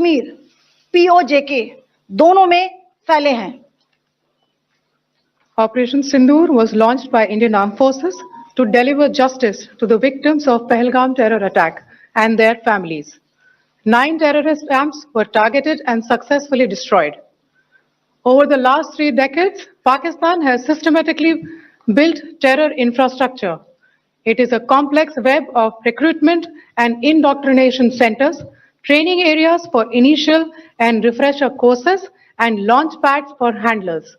Kashmir POJK दोनों में फैले हैं। Operation Sindoor was launched by Indian Armed Forces to deliver justice to the victims of Pahalgam terror attack and their families. 9 terrorist camps were targeted and successfully destroyed. Over the last 3 decades, Pakistan has systematically built terror infrastructure. It is a complex web of recruitment and indoctrination centers, training areas for initial and refresher courses, and launch pads for handlers.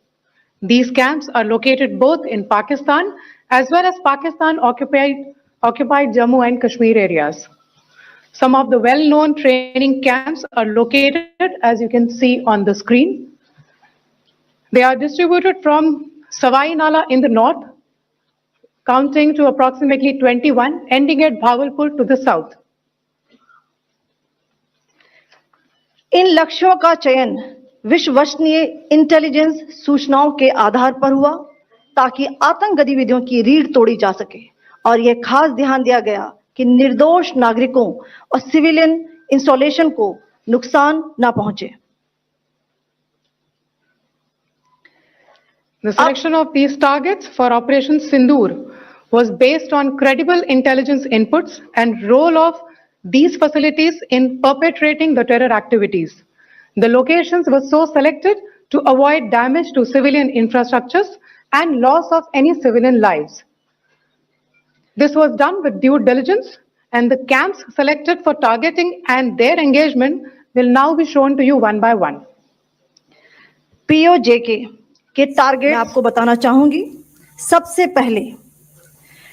These camps are located both in Pakistan as well as Pakistan-occupied Jammu and Kashmir areas. Some of the well-known training camps are located, as you can see on the screen. They are distributed from Savai Nala in the north, counting to approximately 21, ending at Bhagalpur to the south. इन लक्ष्यों का चयन विश्वसनीय intelligence सूचनाओं के आधार पर हुआ ताकि आतंक गतिविधियों की रीढ़ तोड़ी जा सके और यह खास ध्यान दिया गया कि निर्दोष नागरिकों और सिविलियन इंस्टॉलेशन को नुकसान न पहुंचे। The selection of these targets for Operation Sindoor was based on credible intelligence inputs and role of these facilities in perpetrating the terror activities. The locations were so selected to avoid damage to civilian infrastructures and loss of any civilian lives. This was done with due diligence, and the camps selected for targeting and their engagement will now be shown to you one by one. POJK के target मैं आपको बताना चाहूंगी। सबसे पहले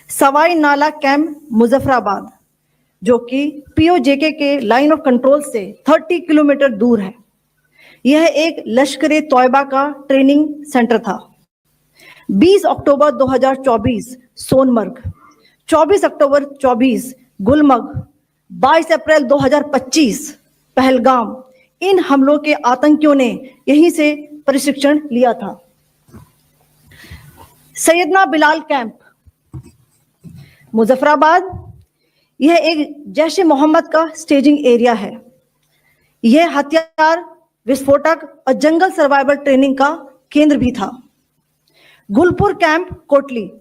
सवाई नाला camp Muzaffarabad, जो कि POJK के लाइन ऑफ कंट्रोल से 30 किलोमीटर दूर है। यह एक लश्कर तौयबा का ट्रेनिंग सेंटर था। 20 अक्टूबर 2024 सोनमर्ग, 24 अक्टूबर 24 गुलमर्ग, 22 अप्रैल 2025 पहलगाम, इन हमलों के आतंकियों ने यहीं से प्रशिक्षण लिया था। सैयदना बिलाल कैंप मुजफ्फराबाद, यह एक जैश ए मोहम्मद का स्टेजिंग एरिया है। यह हथियार विस्फोटक और जंगल सर्वाइवल ट्रेनिंग का केंद्र भी था। गुलपुर कैंप कोटली,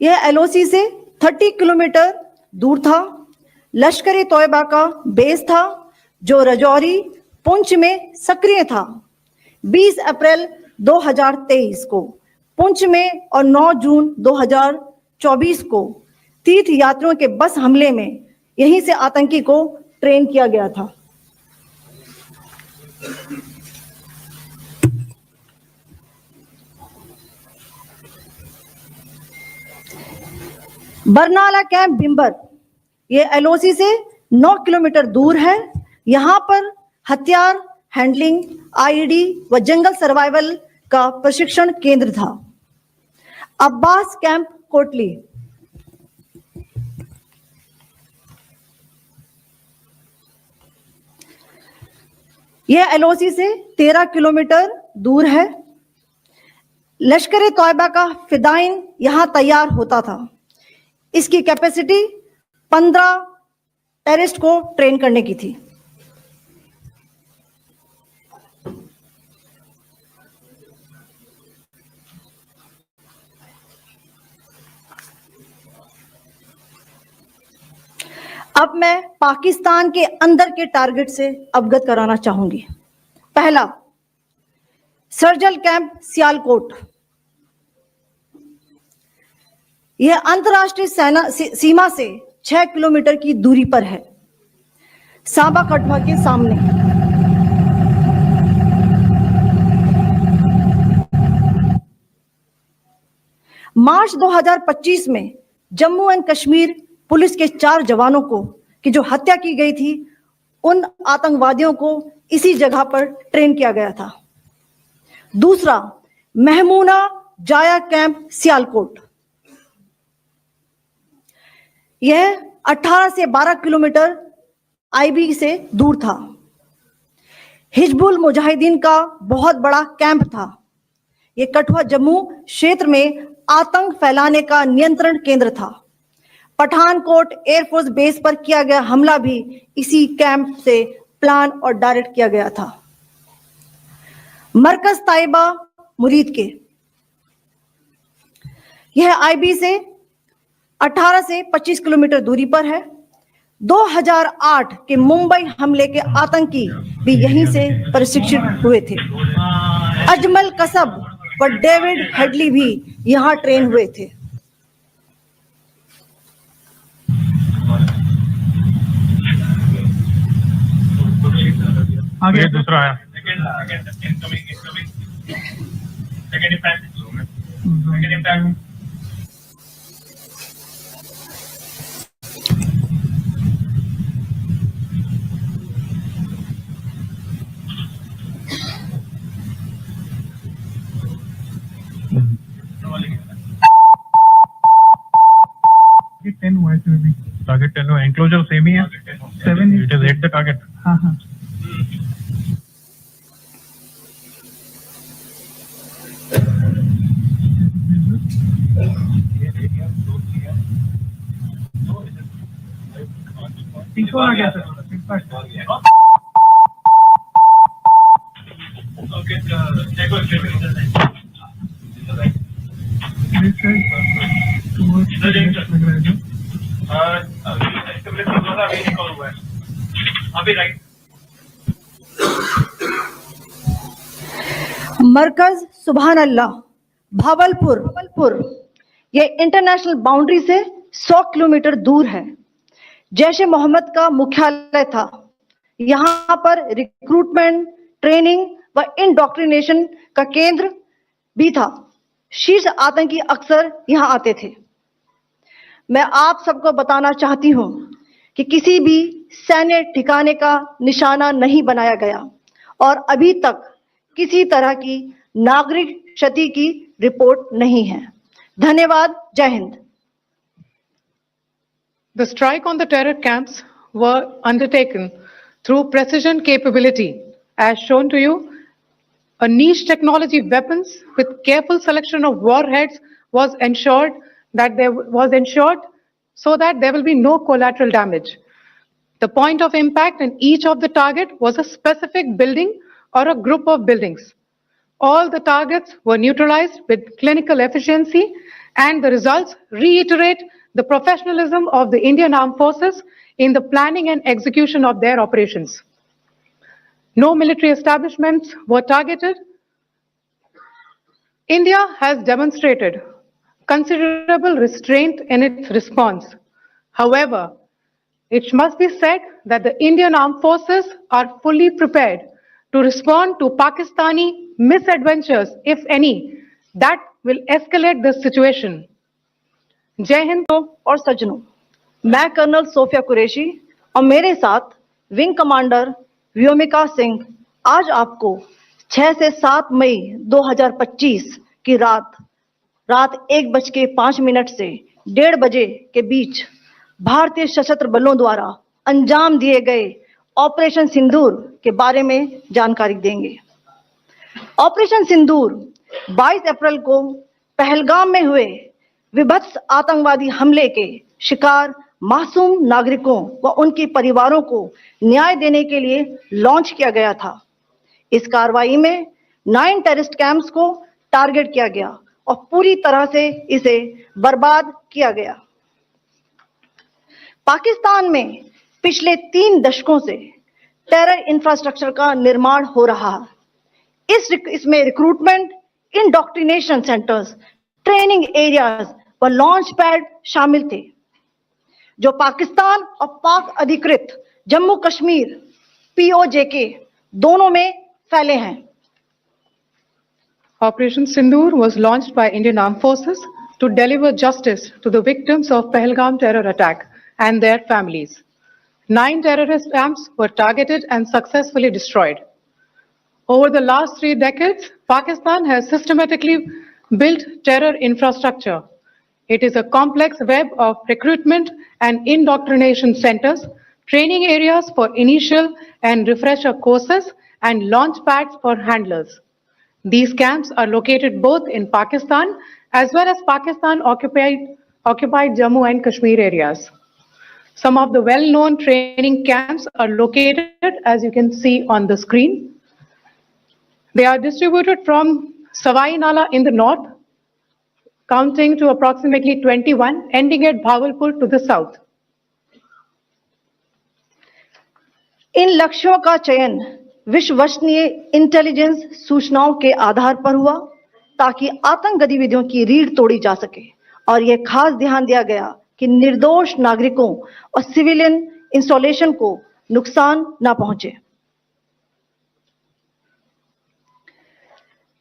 यह LOC से 30 किलोमीटर दूर था। लश्कर तौयबा का बेस था जो रजौरी पुंछ में सक्रिय था। 20 अप्रैल 2023 को पुंछ में और 9 जून 2024 को तीर्थ यात्रियों के बस हमले में यहीं से आतंकी को ट्रेन किया गया था। बरनाला कैंप बिंबर, ये LOC से 9 किलोमीटर दूर है। यहां पर हथियार हैंडलिंग, IED व जंगल सर्वाइवल का प्रशिक्षण केंद्र था। अब्बास कैंप कोटली, यह LOC से 13 किलोमीटर दूर है। लश्कर तौयबा का फिदाइन यहां तैयार होता था। इसकी कैपेसिटी 15 टेररिस्ट को ट्रेन करने की थी। अब मैं पाकिस्तान के अंदर के टारगेट से अवगत कराना चाहूंगी। पहला, सर्जल कैंप सियालकोट, यह अंतरराष्ट्रीय सीमा से 6 किलोमीटर की दूरी पर है, सांबा कठवा के सामने। मार्च 2025 में जम्मू एंड कश्मीर पुलिस के 4 जवानों को की जो हत्या की गई थी, उन आतंकवादियों को इसी जगह पर ट्रेन किया गया था। दूसरा, महमूना जाया कैंप सियालकोट, यह 18 से 12 किलोमीटर IB से दूर था। हिजबुल मुजाहिदीन का बहुत बड़ा कैंप था। यह कठुआ जम्मू क्षेत्र में आतंक फैलाने का नियंत्रण केंद्र था। पठानकोट एयरफोर्स बेस पर किया गया हमला भी इसी कैंप से प्लान और डायरेक्ट किया गया था। मरकज ताइबा मुरीद के, यह आईबी से 18 से 25 किलोमीटर दूरी पर है। 2008 के मुंबई हमले के आतंकी भी यहीं से प्रशिक्षित हुए थे। अजमल कसब व डेविड हेडली भी यहां ट्रेन हुए थे। आगे दूसरा आया। टारगेट 10 हुआ है। टारगेट 10 हुआ, एंक्लोजर सेम ही है। 7 it is hit the target. हाँ हाँ। तीसरा आ गया सर। मरकज सुभान अल्लाह भावलपुर, यह इंटरनेशनल बाउंड्री से 100 किलोमीटर दूर है। जैश ए मोहम्मद का मुख्यालय था। यहां पर रिक्रूटमेंट, ट्रेनिंग व इंडोक्ट्रिनेशन का केंद्र भी था। शीर्ष आतंकी अक्सर यहां आते थे। मैं आप सबको बताना चाहती हूं कि किसी भी सैन्य ठिकाने का निशाना नहीं बनाया गया और अभी तक किसी तरह की नागरिक क्षति की रिपोर्ट नहीं है। धन्यवाद। जय Hind. The strike on the terror camps were undertaken through precision capability, as shown to you. A niche technology weapons with careful selection of warheads was ensured so that there will be no collateral damage. The point of impact in each of the target was a specific building or a group of buildings. All the targets were neutralized with clinical efficiency, and the results reiterate the professionalism of the Indian Armed Forces in the planning and execution of their operations. No military establishments were targeted. India has demonstrated considerable restraint in its response. However, it must be said that the Indian Armed Forces are fully prepared to respond to Pakistani misadventures, if any, that will escalate the situation. जय हिंद और सज्जनों, मैं colonel Sophia Qureshi और मेरे साथ wing commander Vyomika Singh आज आपको 6 से 7 मई 2025 की रात 1:05 से 1:30 बजे के बीच भारतीय सशस्त्र बलों द्वारा अंजाम दिए गए ऑपरेशन सिंदूर के बारे में जानकारी देंगे। ऑपरेशन सिंदूर 22 अप्रैल को पहलगाम में हुए विभत्स आतंकवादी हमले के शिकार मासूम नागरिकों व उनके परिवारों को न्याय देने के लिए लॉन्च किया गया था। इस कार्रवाई में 9 टेररिस्ट कैंप्स को टारगेट किया गया और पूरी तरह से इसे बर्बाद किया गया। पाकिस्तान में पिछले 3 दशकों से टेरर इंफ्रास्ट्रक्चर का निर्माण हो रहा है। इसमें recruitment, indoctrination centres, training areas व लॉन्च पैड शामिल थे, जो पाकिस्तान और पाक अधिकृत जम्मू कश्मीर POJK दोनों में फैले हैं। Operation Sindoor was launched by Indian Armed Forces to deliver justice to the victims of Pahalgam terror attack and their families. 9 terrorist camps were targeted and successfully destroyed. Over the last 3 decades, Pakistan has systematically built terror infrastructure. It is a complex web of recruitment and indoctrination centers, training areas for initial and refresher courses, and launch pads for handlers. These camps are located both in Pakistan as well as Pakistan-occupied occupied Jammu and Kashmir areas. Some of the well-known training camps are located, as you can see on the screen. They are distributed from Savai Nala in the north, counting to approximately 21, ending at Bhagalpur to the south. इन लक्ष्यों का चयन विश्वसनीय intelligence सूचनाओं के आधार पर हुआ ताकि आतंक गतिविधियों की रीढ़ तोड़ी जा सके और यह खास ध्यान दिया गया कि निर्दोष नागरिकों और सिविलियन इंस्टॉलेशन को नुकसान न पहुंचे।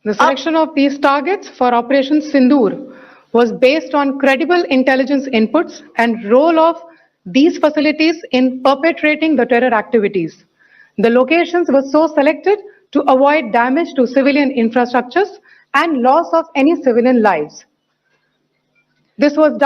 The selection of these targets for Operation Sindoor was based on credible intelligence inputs and role of these facilities in perpetrating the terror activities. The locations were so selected to avoid damage to civilian infrastructures and loss of any civilian lives. This was done